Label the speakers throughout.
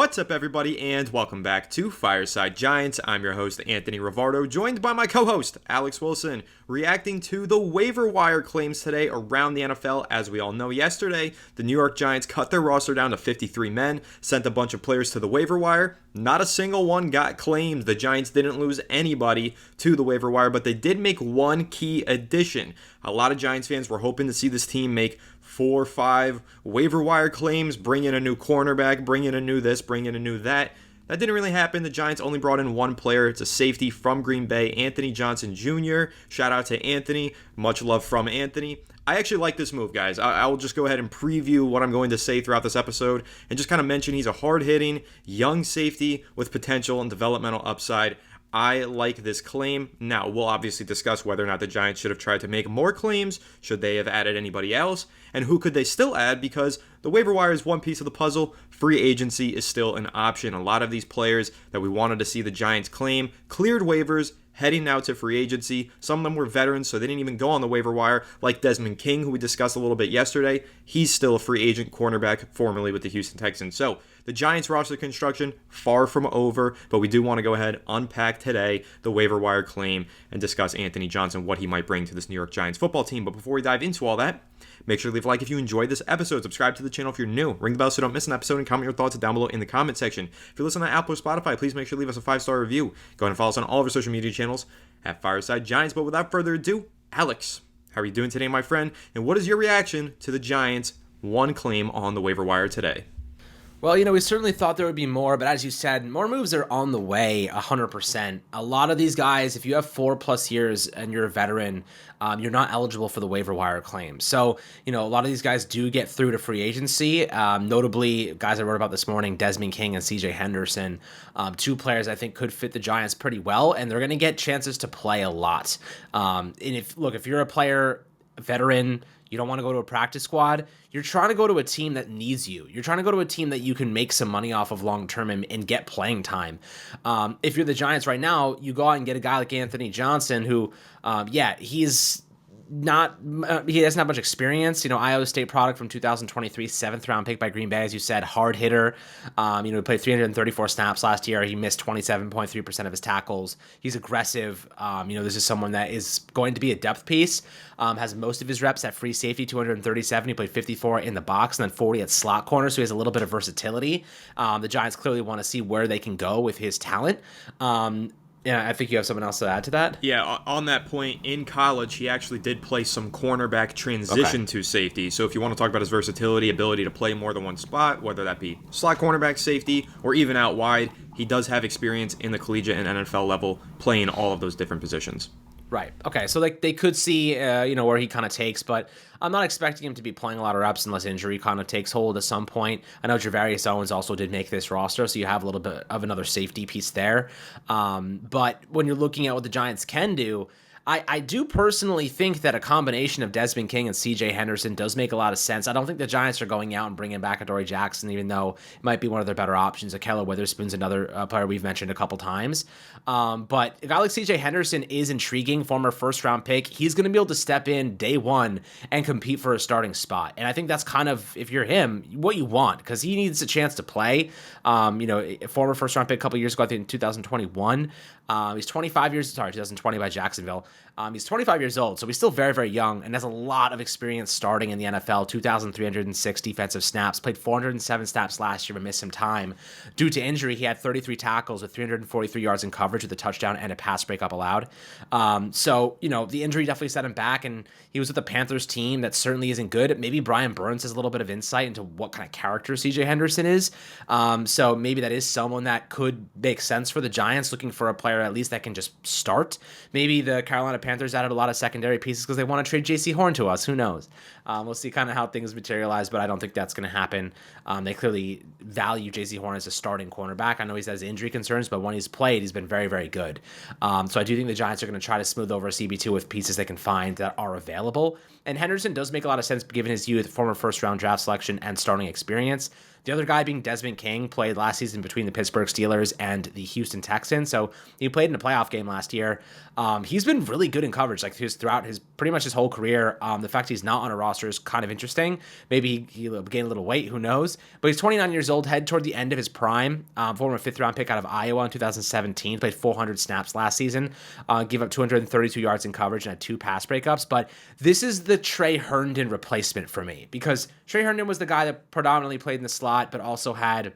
Speaker 1: What's up, everybody, and welcome back to Fireside Giants. I'm your host, Anthony Rivardo, joined by my co-host, Alex Wilson, reacting to the waiver wire claims today around the NFL. As we all know, yesterday, the New York Giants cut their roster down to 53 men, sent a bunch of players to the waiver wire. Not a single one got claimed. The Giants didn't lose anybody to the waiver wire, but they did make one key addition. A lot of Giants fans were hoping to see this team make 4 or 5 waiver wire claims, bring in a new cornerback, bring in a new this, bring in a new that. That didn't really happen. The Giants only brought in one player. It's a safety from Green Bay, Anthony Johnson Jr. Shout out to Anthony. Much love from Anthony. I actually like this move, guys. I will just go ahead and preview what I'm going to say throughout this episode and just kind of mention he's a hard-hitting, young safety with potential and developmental upside. I like this claim. Now, we'll obviously discuss whether or not the Giants should have tried to make more claims, should they have added anybody else, and who could they still add, because the waiver wire is one piece of the puzzle. Free agency is still an option. A lot of these players that we wanted to see the Giants claim cleared waivers, heading now to free agency. Some of them were veterans, so they didn't even go on the waiver wire, like Desmond King, who we discussed a little bit yesterday. He's still a free agent cornerback, formerly with the Houston Texans. So the Giants roster construction, far from over, but we do want to go ahead, unpack today the waiver wire claim, and discuss Anthony Johnson, what he might bring to this New York Giants football team. But before we dive into all that, make sure to leave a like if you enjoyed this episode. Subscribe to the channel if you're new. Ring the bell so you don't miss an episode, and comment your thoughts down below in the comment section. If you're listening on Apple or Spotify, please make sure to leave us a 5-star review. Go ahead and follow us on all of our social media channels at Fireside Giants. But without further ado, Alex, how are you doing today, my friend? And what is your reaction to the Giants' one claim on the waiver wire today?
Speaker 2: Well, we certainly thought there would be more, but as you said, more moves are on the way, 100%. A lot of these guys, if you have 4+ years and you're a veteran, you're not eligible for the waiver wire claim. So, a lot of these guys do get through to free agency. Notably, guys I wrote about this morning, Desmond King and CJ Henderson, 2 players I think could fit the Giants pretty well, and they're going to get chances to play a lot. And if you're a player, a veteran, you don't want to go to a practice squad, you're trying to go to a team that needs you. You're trying to go to a team that you can make some money off of long-term and get playing time. If you're the Giants right now, you go out and get a guy like Anthony Johnson who, he's not he doesn't have much experience. Iowa State product from 2023, 7th round pick by Green Bay, as you said, hard hitter. He played 334 snaps last year. He missed 27.3% of his tackles. He's aggressive. This is someone that is going to be a depth piece. Has most of his reps at free safety, 237. He played 54 in the box and then 40 at slot corner, so he has a little bit of versatility. The Giants clearly want to see where they can go with his talent. Yeah, I think you have something else to add to that.
Speaker 1: Yeah, on that point, in college, he actually did play some cornerback transition to safety. So if you want to talk about his versatility, ability to play more than one spot, whether that be slot cornerback, safety, or even out wide, he does have experience in the collegiate and NFL level playing all of those different positions.
Speaker 2: Right. Okay. So they could see, where he kind of takes, but I'm not expecting him to be playing a lot of reps unless injury kind of takes hold at some point. I know Javarius Owens also did make this roster, so you have a little bit of another safety piece there. But when you're looking at what the Giants can do, I do personally think that a combination of Desmond King and CJ Henderson does make a lot of sense. I don't think the Giants are going out and bringing back Adoree Jackson, even though it might be one of their better options. Ahkello Witherspoon's another player we've mentioned a couple times. But a guy like CJ Henderson is intriguing, former first-round pick. He's going to be able to step in day one and compete for a starting spot. And I think that's kind of, if you're him, what you want, because he needs a chance to play. Former first-round pick a couple years ago, I think in 2021. He's 2020 by Jacksonville. He's 25 years old, so he's still very, very young and has a lot of experience starting in the NFL. 2,306 defensive snaps, played 407 snaps last year, but missed some time. Due to injury, he had 33 tackles with 343 yards in coverage with a touchdown and a pass breakup allowed. The injury definitely set him back, and he was with the Panthers team that certainly isn't good. Maybe Brian Burns has a little bit of insight into what kind of character CJ Henderson is. So maybe that is someone that could make sense for the Giants, looking for a player at least that can just start. Maybe the Carolina Panthers added a lot of secondary pieces because they want to trade J.C. Horn to us. Who knows? We'll see kind of how things materialize, but I don't think that's going to happen. They clearly value J.C. Horn as a starting cornerback. I know he has injury concerns, but when he's played, he's been very, very good. So I do think the Giants are going to try to smooth over CB2 with pieces they can find that are available. And Henderson does make a lot of sense given his youth, former first-round draft selection, and starting experience. The other guy being Desmond King, played last season between the Pittsburgh Steelers and the Houston Texans. So he played in a playoff game last year. He's been really good in coverage, throughout pretty much his whole career. The fact he's not on a roster roster is kind of interesting. Maybe he'll gain a little weight, who knows? But he's 29 years old, head toward the end of his prime. Former 5th-round pick out of Iowa in 2017, played 400 snaps last season, gave up 232 yards in coverage and had 2 pass breakups. But this is the Trey Herndon replacement for me, because Trey Herndon was the guy that predominantly played in the slot, but also had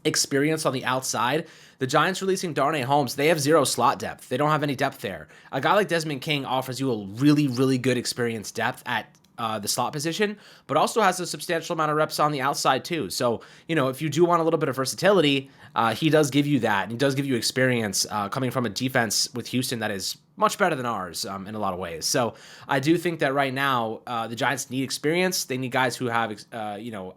Speaker 2: experience on the outside. The Giants releasing Darnay Holmes, they have 0 slot depth. They don't have any depth there. A guy like Desmond King offers you a really, really good experience depth at the slot position, but also has a substantial amount of reps on the outside too. So, if you do want a little bit of versatility, he does give you that. He does give you experience coming from a defense with Houston that is much better than ours in a lot of ways. So I do think that right now the Giants need experience. They need guys who have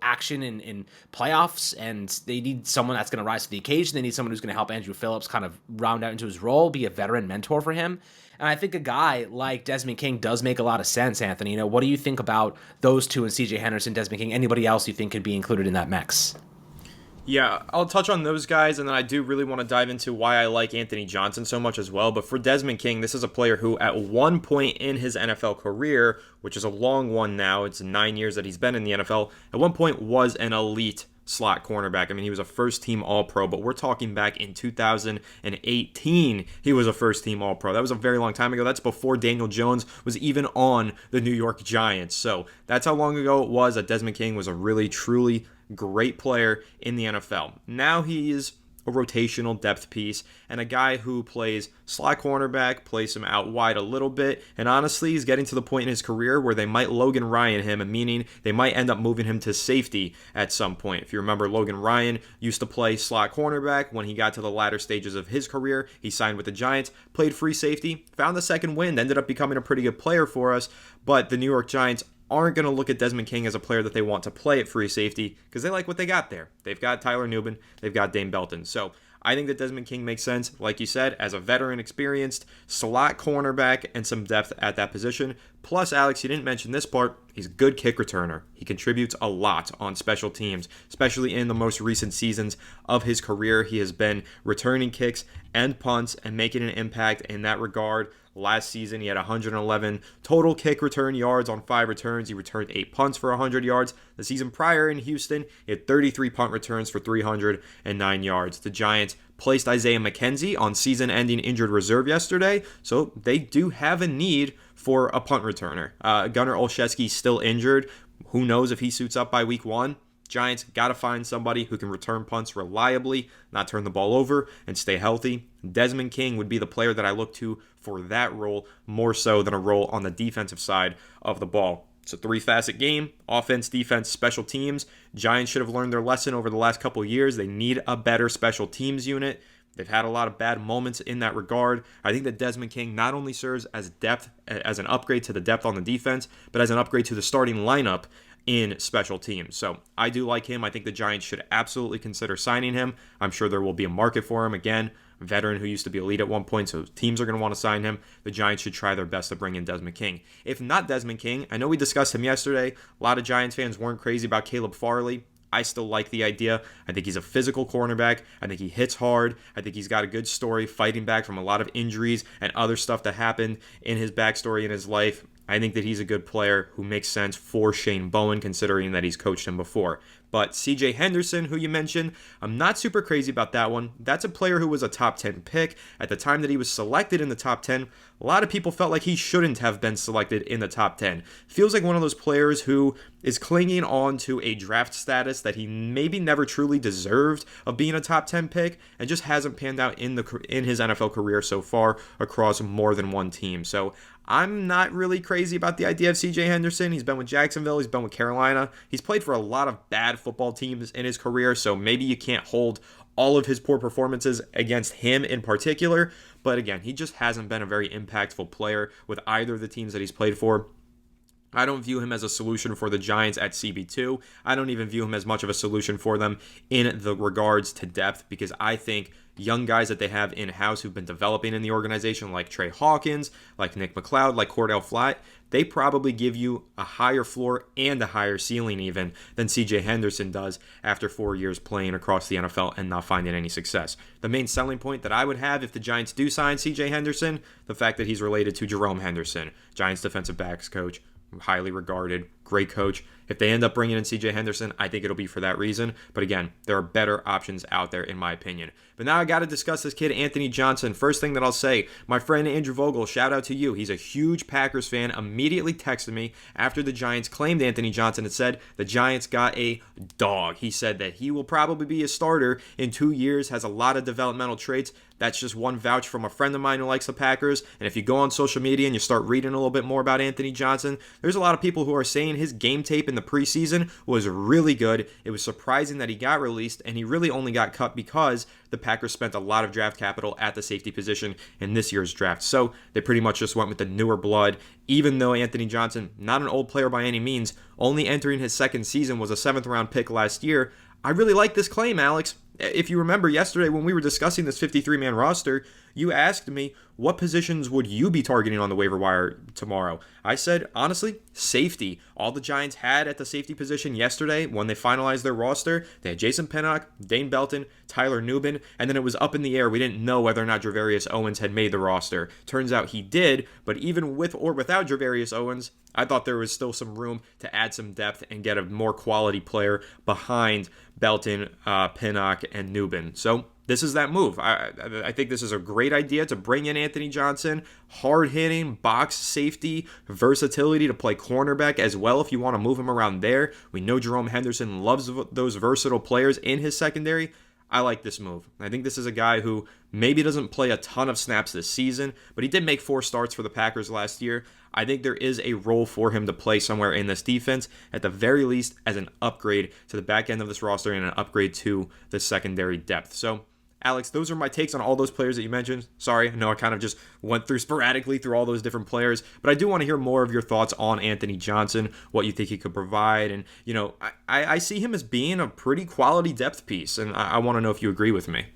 Speaker 2: action in playoffs, and they need someone that's going to rise to the occasion. They need someone who's going to help Andrew Phillips kind of round out into his role, be a veteran mentor for him. And I think a guy like Desmond King does make a lot of sense, Anthony. What do you think about those two and CJ Henderson, Desmond King? Anybody else you think could be included in that mix?
Speaker 1: Yeah, I'll touch on those guys, and then I do really want to dive into why I like Anthony Johnson so much as well. But for Desmond King, this is a player who at one point in his NFL career, which is a long one now, it's 9 years that he's been in the NFL, at one point was an elite slot cornerback. I mean, he was a first-team All-Pro, but we're talking back in 2018, he was a first-team All-Pro. That was a very long time ago. That's before Daniel Jones was even on the New York Giants. So that's how long ago it was that Desmond King was a really, truly great player in the NFL. Now he is a rotational depth piece and a guy who plays slot cornerback, plays him out wide a little bit, and honestly, he's getting to the point in his career where they might Logan Ryan him, meaning they might end up moving him to safety at some point. If you remember, Logan Ryan used to play slot cornerback. When he got to the latter stages of his career, he signed with the Giants, played free safety, found the second wind, ended up becoming a pretty good player for us, but the New York Giants aren't going to look at Desmond King as a player that they want to play at free safety because they like what they got there. They've got Tyler Nubin, they've got Dane Belton. So I think that Desmond King makes sense, like you said, as a veteran, experienced slot cornerback and some depth at that position. Plus, Alex, you didn't mention this part, he's a good kick returner. He contributes a lot on special teams, especially in the most recent seasons of his career. He has been returning kicks and punts and making an impact in that regard. Last season, he had 111 total kick return yards on 5 returns. He returned 8 punts for 100 yards. The season prior in Houston, he had 33 punt returns for 309 yards. The Giants placed Isaiah McKenzie on season-ending injured reserve yesterday, so they do have a need for a punt returner. Gunnar Olszewski's still injured. Who knows if he suits up by week 1? Giants got to find somebody who can return punts reliably, not turn the ball over, and stay healthy. Desmond King would be the player that I look to for that role, more so than a role on the defensive side of the ball. It's a 3-facet game: offense, defense, special teams. Giants should have learned their lesson over the last couple of years. They need a better special teams unit. They've had a lot of bad moments in that regard. I think that Desmond King not only serves as depth, as an upgrade to the depth on the defense, but as an upgrade to the starting lineup in special teams. So I do like him. I think the Giants should absolutely consider signing him. I'm sure there will be a market for him. Again, a veteran who used to be elite at one point, so teams are going to want to sign him. The Giants should try their best to bring in Desmond King. If not Desmond King, I know we discussed him yesterday. A lot of Giants fans weren't crazy about Caleb Farley. I still like the idea. I think he's a physical cornerback. I think he hits hard. I think he's got a good story fighting back from a lot of injuries and other stuff that happened in his backstory in his life. I think that he's a good player who makes sense for Shane Bowen, considering that he's coached him before. But CJ Henderson, who you mentioned, I'm not super crazy about that one. That's a player who was a top 10 pick. At the time that he was selected in the top 10, a lot of people felt like he shouldn't have been selected in the top 10. Feels like one of those players who is clinging on to a draft status that he maybe never truly deserved of being a top 10 pick, and just hasn't panned out in his NFL career so far across more than one team. So I'm not really crazy about the idea of CJ Henderson. He's been with Jacksonville. He's been with Carolina. He's played for a lot of bad football teams in his career, so maybe you can't hold all of his poor performances against him in particular. But again, he just hasn't been a very impactful player with either of the teams that he's played for. I don't view him as a solution for the Giants at CB2. I don't even view him as much of a solution for them in the regards to depth, because I think young guys that they have in-house who've been developing in the organization, like Trey Hawkins, like Nick McLeod, like Cordell Flatt, they probably give you a higher floor and a higher ceiling even than CJ Henderson does after 4 years playing across the NFL and not finding any success. The main selling point that I would have if the Giants do sign CJ Henderson, the fact that he's related to Jerome Henderson, Giants defensive backs coach, highly regarded, great coach. If they end up bringing in CJ Henderson, I think it'll be for that reason. But again, there are better options out there, in my opinion. But now I got to discuss this kid, Anthony Johnson. First thing that I'll say, my friend Andrew Vogel, shout out to you. He's a huge Packers fan, immediately texted me after the Giants claimed Anthony Johnson and said the Giants got a dog. He said that he will probably be a starter in 2 years, has a lot of developmental traits. That's just one vouch from a friend of mine who likes the Packers. And if you go on social media and you start reading a little bit more about Anthony Johnson, there's a lot of people who are saying his game tape in the preseason was really good. It was surprising that he got released, and he really only got cut because the Packers spent a lot of draft capital at the safety position in this year's draft. So they pretty much just went with the newer blood. Even though Anthony Johnson, not an old player by any means, only entering his second season, was a 7th-round pick last year, I really like this claim, Alex. If you remember yesterday when we were discussing this 53-man roster, you asked me, what positions would you be targeting on the waiver wire tomorrow? I said, honestly, safety. All the Giants had at the safety position yesterday when they finalized their roster, they had Jason Pinnock, Dane Belton, Tyler Nubin, and then it was up in the air. We didn't know whether or not Javarius Owens had made the roster. Turns out he did, but even with or without Javarius Owens, I thought there was still some room to add some depth and get a more quality player behind Belton, Pinnock, and Nubin. So this is that move. I think this is a great idea to bring in Anthony Johnson. Hard-hitting, box safety, versatility to play cornerback as well if you want to move him around there. We know Jerome Henderson loves those versatile players in his secondary. I like this move. I think this is a guy who maybe doesn't play a ton of snaps this season, but he did make 4 starts for the Packers last year. I think there is a role for him to play somewhere in this defense, at the very least as an upgrade to the back end of this roster and an upgrade to the secondary depth. So, Alex, those are my takes on all those players that you mentioned. Sorry, I know I kind of just went through sporadically through all those different players, but I do want to hear more of your thoughts on Anthony Johnson, what you think he could provide. And, you know, I see him as being a pretty quality depth piece, and I want to know if you agree with me.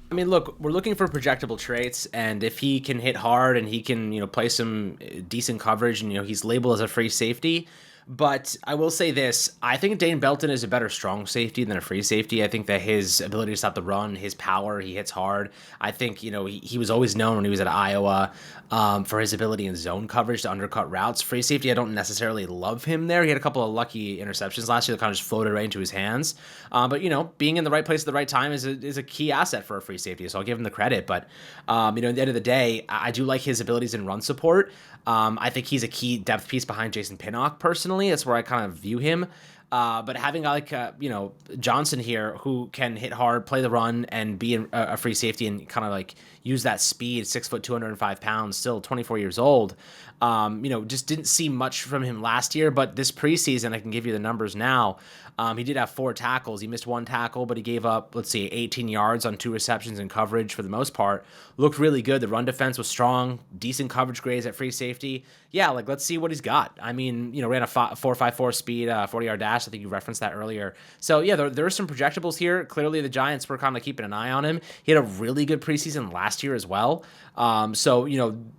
Speaker 2: I mean, look, we're looking for projectable traits, and if he can hit hard and he can, play some decent coverage, and, he's labeled as a free safety. But I will say this, I think Dane Belton is a better strong safety than a free safety. I think that his ability to stop the run, his power, he hits hard. I think, he was always known when he was at Iowa for his ability in zone coverage to undercut routes. Free safety, I don't necessarily love him there. He had a couple of lucky interceptions last year that kind of just floated right into his hands. But, being in the right place at the right time is a key asset for a free safety, so I'll give him the credit. But, at the end of the day, I do like his abilities in run support. I think he's a key depth piece behind Jason Pinnock, personally. That's where I kind of view him. But having Johnson here who can hit hard, play the run, and be a free safety and kind of use that speed, 6 foot, 205 pounds, still 24 years old. Just didn't see much from him last year, but this preseason, I can give you the numbers now. He did have 4 tackles. He missed 1 tackle, but he gave up, 18 yards on 2 receptions in coverage for the most part. Looked really good. The run defense was strong, decent coverage grades at free safety. Yeah, let's see what he's got. I mean, ran a 4.54 speed, 40-yard dash. I think you referenced that earlier. So, yeah, there are some projectables here. Clearly, the Giants were kind of keeping an eye on him. He had a really good preseason last year as well. So,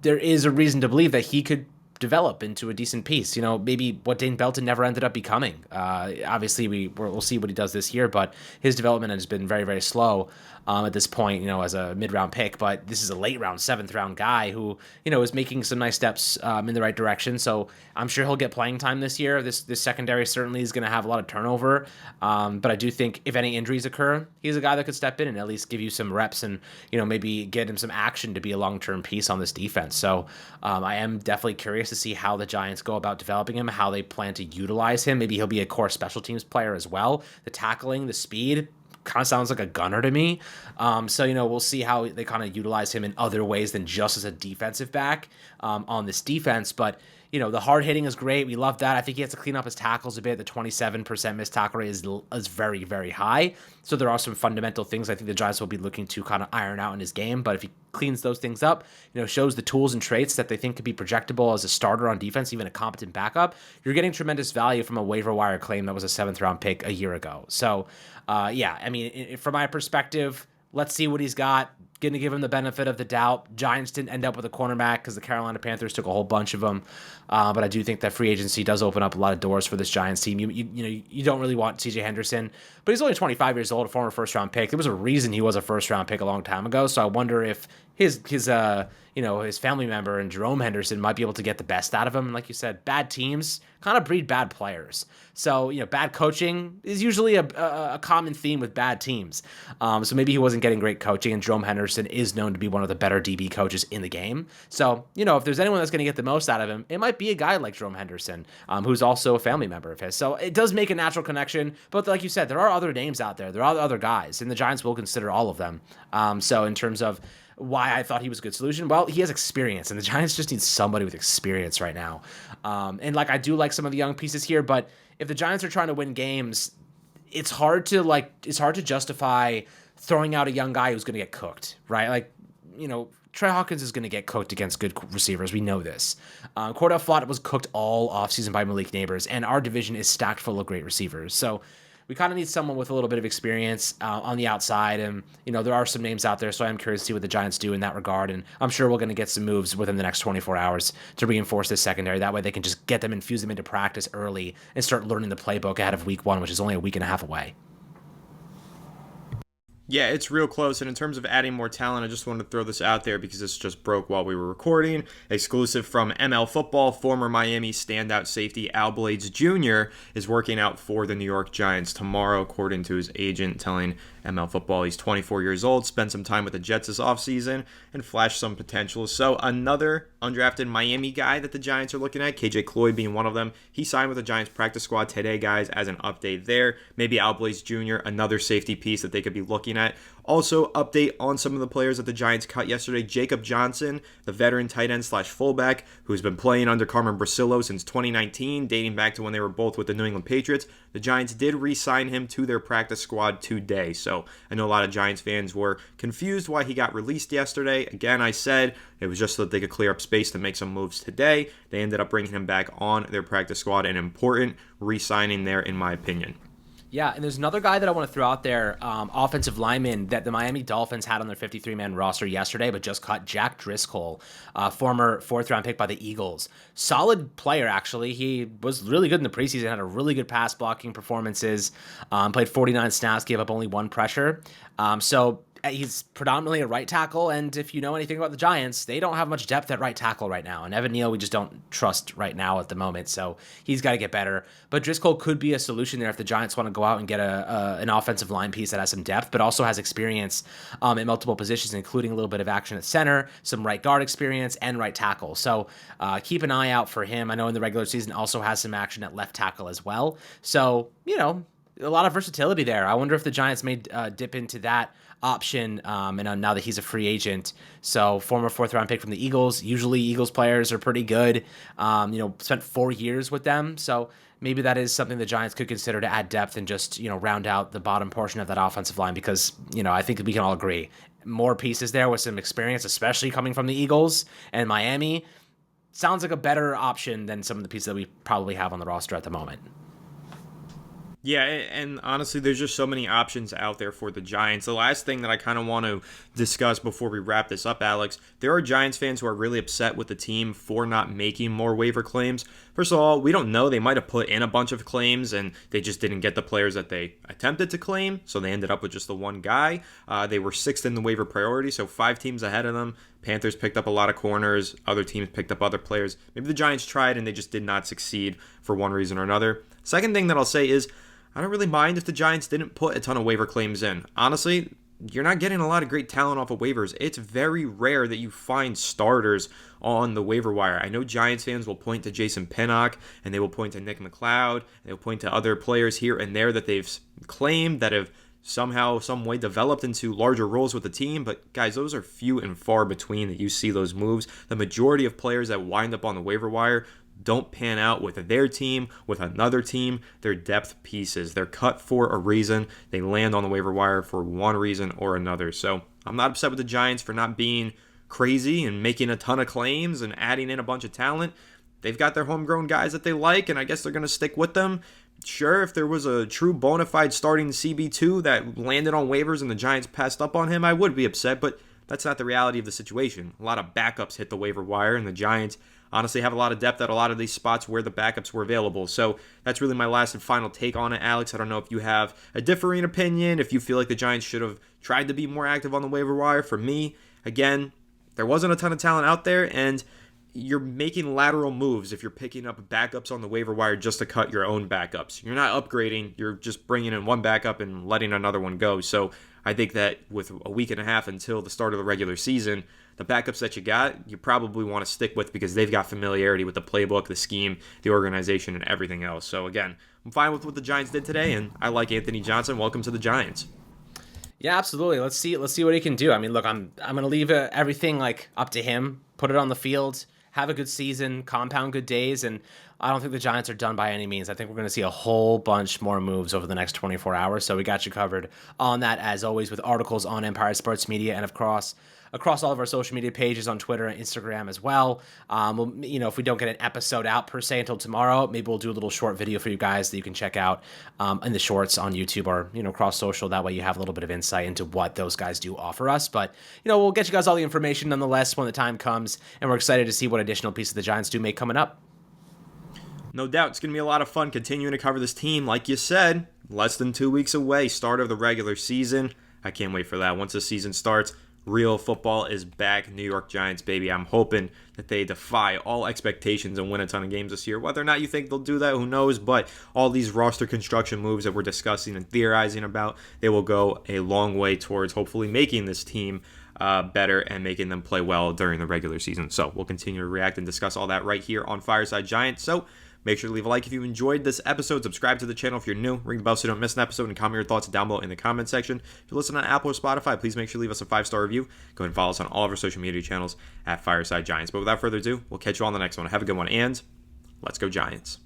Speaker 2: there is a reason to believe that he could develop into a decent piece, maybe what Dane Belton never ended up becoming. Obviously, we'll see what he does this year, but his development has been very, very slow at this point, as a mid-round pick. But this is a late-round, 7th-round guy who, is making some nice steps in the right direction. So I'm sure he'll get playing time this year. This secondary certainly is going to have a lot of turnover. But I do think if any injuries occur, he's a guy that could step in and at least give you some reps and, maybe get him some action to be a long-term piece on this defense. So I am definitely curious to see how the Giants go about developing him, how they plan to utilize him. Maybe he'll be a core special teams player as well. The tackling, the speed, kind of sounds like a gunner to me. So, we'll see how they kind of utilize him in other ways than just as a defensive back on this defense. But, the hard hitting is great. We love that. I think he has to clean up his tackles a bit. The 27% missed tackle rate is very, very high. So there are some fundamental things I think the Giants will be looking to kind of iron out in his game. But if he cleans those things up, shows the tools and traits that they think could be projectable as a starter on defense, even a competent backup, you're getting tremendous value from a waiver wire claim that was a 7th-round pick a year ago. So, yeah, I mean, from my perspective, let's see what he's got. Going to give him the benefit of the doubt. Giants didn't end up with a cornerback because the Carolina Panthers took a whole bunch of them. But I do think that free agency does open up a lot of doors for this Giants team. You don't really want CJ Henderson, but he's only 25 years old, a former 1st-round pick. There was a reason he was a 1st-round pick a long time ago. So I wonder if his his family member and Jerome Henderson might be able to get the best out of him. And like you said, bad teams kind of breed bad players. So, bad coaching is usually a common theme with bad teams. So maybe he wasn't getting great coaching, and Jerome Henderson is known to be one of the better DB coaches in the game. So, if there's anyone that's going to get the most out of him, it might be a guy like Jerome Henderson, who's also a family member of his. So it does make a natural connection. But like you said, there are other names out there. There are other guys, and the Giants will consider all of them. So in terms of why I thought he was a good solution, well, he has experience, and the Giants just need somebody with experience right now. And I do like some of the young pieces here, but if the Giants are trying to win games, it's hard to justify throwing out a young guy who's going to get cooked, right? Trey Hawkins is going to get cooked against good receivers. We know this. Cordell Flott was cooked all offseason by Malik Neighbors, and our division is stacked full of great receivers. So we kind of need someone with a little bit of experience on the outside. And, there are some names out there, so I'm curious to see what the Giants do in that regard. And I'm sure we're going to get some moves within the next 24 hours to reinforce this secondary. That way they can just infuse them into practice early and start learning the playbook ahead of week 1, which is only a week and a half away.
Speaker 1: Yeah, it's real close. And in terms of adding more talent, I just wanted to throw this out there because this just broke while we were recording. Exclusive from ML Football, former Miami standout safety Al Blades Jr. is working out for the New York Giants tomorrow, according to his agent, telling ML Football he's 24 years old, spent some time with the Jets this offseason, and flashed some potential. So another undrafted Miami guy that the Giants are looking at, KJ Cloyd being one of them. He signed with the Giants practice squad today, guys, as an update there. Maybe Al Blades Jr., another safety piece that they could be looking at. Also, update on some of the players that the Giants cut yesterday. Jacob Johnson, the veteran tight end / fullback, who's been playing under Carmen Bracillo since 2019, dating back to when they were both with the New England Patriots. The Giants did re-sign him to their practice squad today. So I know a lot of Giants fans were confused why he got released yesterday. Again, I said it was just so that they could clear up space to make some moves today. They ended up bringing him back on their practice squad. An important re-signing there, in my opinion.
Speaker 2: Yeah, and there's another guy that I want to throw out there, offensive lineman that the Miami Dolphins had on their 53-man roster yesterday, but just cut, Jackdrisol, former 4th-round pick by the Eagles. Solid player, actually. He was really good in the preseason, had a really good pass blocking performances, played 49 snaps, gave up only 1 pressure. So he's predominantly a right tackle, and if you know anything about the Giants, they don't have much depth at right tackle right now, and Evan Neal we just don't trust right now at the moment, so he's got to get better. But Driscoll could be a solution there if the Giants want to go out and get an offensive line piece that has some depth, but also has experience in multiple positions, including a little bit of action at center, some right guard experience, and right tackle. So keep an eye out for him. I know in the regular season also has some action at left tackle as well. So, a lot of versatility there. I wonder if the Giants may dip into that option, and now that he's a free agent. So former 4th-round pick from the Eagles. Usually Eagles players are pretty good. Spent 4 years with them. So maybe that is something the Giants could consider to add depth and just, round out the bottom portion of that offensive line because, I think we can all agree. More pieces there with some experience, especially coming from the Eagles and Miami, sounds like a better option than some of the pieces that we probably have on the roster at the moment.
Speaker 1: Yeah, and honestly, there's just so many options out there for the Giants. The last thing that I kind of want to discuss before we wrap this up, Alex, there are Giants fans who are really upset with the team for not making more waiver claims. First of all, we don't know. They might have put in a bunch of claims, and they just didn't get the players that they attempted to claim, so they ended up with just the one guy. They were 6th in the waiver priority, so 5 teams ahead of them. Panthers picked up a lot of corners. Other teams picked up other players. Maybe the Giants tried, and they just did not succeed for one reason or another. Second thing that I'll say is, I don't really mind if the Giants didn't put a ton of waiver claims in. Honestly, you're not getting a lot of great talent off of waivers. It's very rare that you find starters on the waiver wire. I know Giants fans will point to Jason Pinnock, and they will point to Nick McLeod, and they'll point to other players here and there that they've claimed that have somehow, some way developed into larger roles with the team. But guys, those are few and far between that you see those moves. The majority of players that wind up on the waiver wire don't pan out with their team, with another team. They're depth pieces. They're cut for a reason. They land on the waiver wire for one reason or another. So I'm not upset with the Giants for not being crazy and making a ton of claims and adding in a bunch of talent. They've got their homegrown guys that they like, and I guess they're going to stick with them. Sure, if there was a true bona fide starting CB2 that landed on waivers and the Giants passed up on him, I would be upset, but that's not the reality of the situation. A lot of backups hit the waiver wire, and the Giants honestly have a lot of depth at a lot of these spots where the backups were available. So that's really my last and final take on it, Alex. I don't know if you have a differing opinion, if you feel like the Giants should have tried to be more active on the waiver wire. For me, again, there wasn't a ton of talent out there, and you're making lateral moves if you're picking up backups on the waiver wire just to cut your own backups. You're not upgrading, you're just bringing in one backup and letting another one go. So I think that with a week and a half until the start of the regular season, the backups that you got, you probably want to stick with because they've got familiarity with the playbook, the scheme, the organization, and everything else. So again, I'm fine with what the Giants did today, and I like Anthony Johnson. Welcome to the Giants.
Speaker 2: Yeah, absolutely. Let's see what he can do. I mean, look, I'm gonna leave everything like up to him. Put it on the field. Have a good season, compound good days, and I don't think the Giants are done by any means. I think we're going to see a whole bunch more moves over the next 24 hours, so we got you covered on that, as always, with articles on Empire Sports Media and across all of our social media pages on Twitter and Instagram as well. If we don't get an episode out per se until tomorrow, maybe we'll do a little short video for you guys that you can check out in the shorts on YouTube or, across social. That way you have a little bit of insight into what those guys do offer us. But, we'll get you guys all the information nonetheless when the time comes, and we're excited to see what additional pieces the Giants do make coming up.
Speaker 1: No doubt, it's going to be a lot of fun continuing to cover this team. Like you said, less than 2 weeks away, start of the regular season. I can't wait for that. Once the season starts, real football is back. New York Giants, baby. I'm hoping that they defy all expectations and win a ton of games this year. Whether or not you think they'll do that, who knows? But all these roster construction moves that we're discussing and theorizing about, they will go a long way towards hopefully making this team better and making them play well during the regular season. So we'll continue to react and discuss all that right here on Fireside Giants. So make sure to leave a like if you enjoyed this episode. Subscribe to the channel if you're new. Ring the bell so you don't miss an episode, and comment your thoughts down below in the comment section. If you listen on Apple or Spotify, please make sure to leave us a 5-star review. Go ahead and follow us on all of our social media channels at Fireside Giants. But without further ado, we'll catch you on the next one. Have a good one, and let's go Giants.